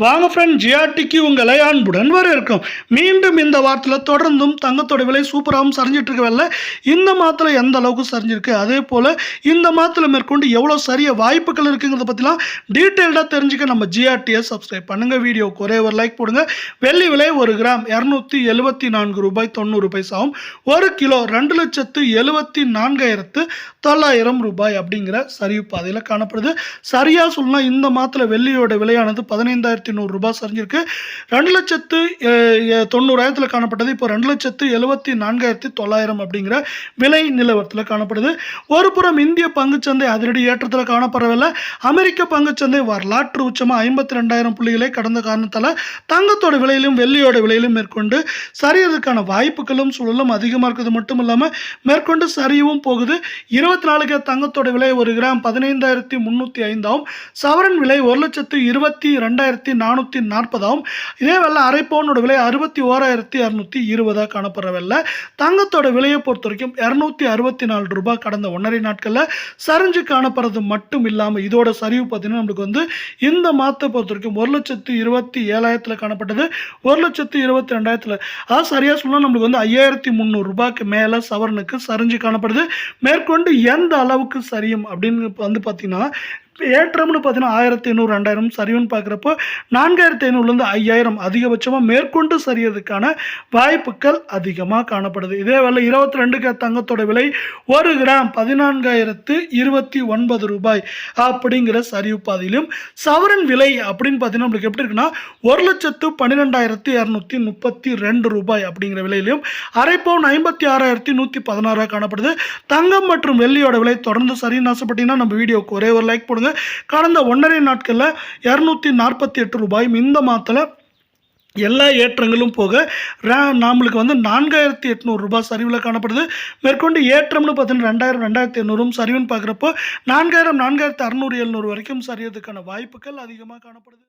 வாங்க ஃப்ரெண்ட், ஜிஆர்டிக்கு உங்களை அன்புடன் வரவேற்கும். மீண்டும் இந்த வாரத்தில் தொடர்ந்தும் தங்கத்தோட விலை சூப்பராகவும் சரிஞ்சிட்டு இருக்கவில்லை. இந்த மாதத்தில் எந்த அளவுக்கு சரிஞ்சிருக்கு, அதே போல் இந்த மாதத்தில் மேற்கொண்டு எவ்வளோ சரிய வாய்ப்புகள் இருக்குங்கிறத பற்றிலாம் டீட்டெயில்டாக தெரிஞ்சுக்க நம்ம ஜிஆர்டியை சப்ஸ்கிரைப் பண்ணுங்கள். வீடியோக்கு ஒரே ஒரு லைக் போடுங்க. வெள்ளி விலை 1 கிராம் 274 ரூபாய் 90 பைசாவும், 1 கிலோ 2,74,900 ரூபாய் அப்படிங்கிற சரிவு பாதையில் காணப்படுது. சரியாக சொல்லலாம், இந்த மாதத்தில் வெள்ளியோட விலையானது 15,100 ரூபாய் சரிஞ்சிருக்கு. 2,90,000 காணப்பட்டது. இப்போ 2,74,900 அப்படிங்கிற விலை நிலவரத்தில் காணப்படுது. ஒரு புறம் இந்திய பங்குச்சந்தை அதிரடி ஏற்றத்தில் காணப்படவில்லை. அமெரிக்க பங்குச்சந்தை வரலாற்று உச்சமாக 52,000 புள்ளிகளை கடந்த காரணத்தால் தங்கத்தோட விலையிலும் வெள்ளியோட விலையிலும் மேற்கொண்டு சரியறதுக்கான வாய்ப்புகளும் சூழலும் அதிகமாக இருக்குது. மட்டும் இல்லாமல் மேற்கொண்டு சரியவும் போகுது. 24 தங்கத்தோட விலை 1 கிராம் 15,305 சவரன் விலை 1,22,440 இதே வெள்ள அரை பவுனோட விலை 61,220 காணப்படுறவில்லை. தங்கத்தோட விலையை பொறுத்த வரைக்கும் 264 ரூபாய் கடந்த 1.5 நாட்களில் சரிஞ்சு காணப்படுறது மட்டும் இல்லாமல் இதோட சரிவு பார்த்தீங்கன்னா நம்மளுக்கு இந்த மாதத்தை பொறுத்த வரைக்கும் 1,27,000 காணப்பட்டது. 1,22,000 அதாவது சரியாக சொல்லலாம் நம்மளுக்கு 5,300 ரூபாய்க்கு மேலே சவரனுக்கு சரிஞ்சு காணப்படுது. மேற்கொண்டு எந்த அளவுக்கு சரியும் அப்படின்னு பார்த்தீங்கன்னா ஏற்றம்னு பார்த்தீங்கன்னா 1,800 2,000 சரிவுன்னு பார்க்குறப்போ 4,500லேருந்து 5,000 அதிகபட்சமாக மேற்கொண்டு சரியறதுக்கான வாய்ப்புகள் அதிகமாக காணப்படுது. இதே வேலை 22 தங்கத்தோட விலை 1 கிராம் 14,029 ரூபாய் அப்படிங்கிற சரிவு பாதையிலும், சவரன் விலை அப்படின்னு பார்த்தீங்கன்னா நம்மளுக்கு எப்படி இருக்குன்னா 1,12,232 ரூபாய் அப்படிங்கிற விலையிலும், அரை பவுன் 56,116 காணப்படுது. தங்கம் மற்றும் வெள்ளியோட விலை தொடர்ந்து சரின்னு ஆசைப்பட்டீங்கன்னா நம்ம வீடியோக்கு ஒரே ஒரு லைக் போடுங்க. கடந்த 1.5 நாட்களில் 248 ரூபாயும் இந்த மாதத்தில் எல்லா ஏற்றங்களும் போக நம்மளுக்கு 4,800 ரூபாய் சரிவில் காணப்படுது. மேற்கொண்டு ஏற்றம்னு பார்த்தீங்கன்னா 2,000 2,500 சரிவுன்னு பார்க்குறப்போ 4,000 4,600 700 வரைக்கும் சரியறதுக்கான வாய்ப்புகள் அதிகமாக காணப்படுது.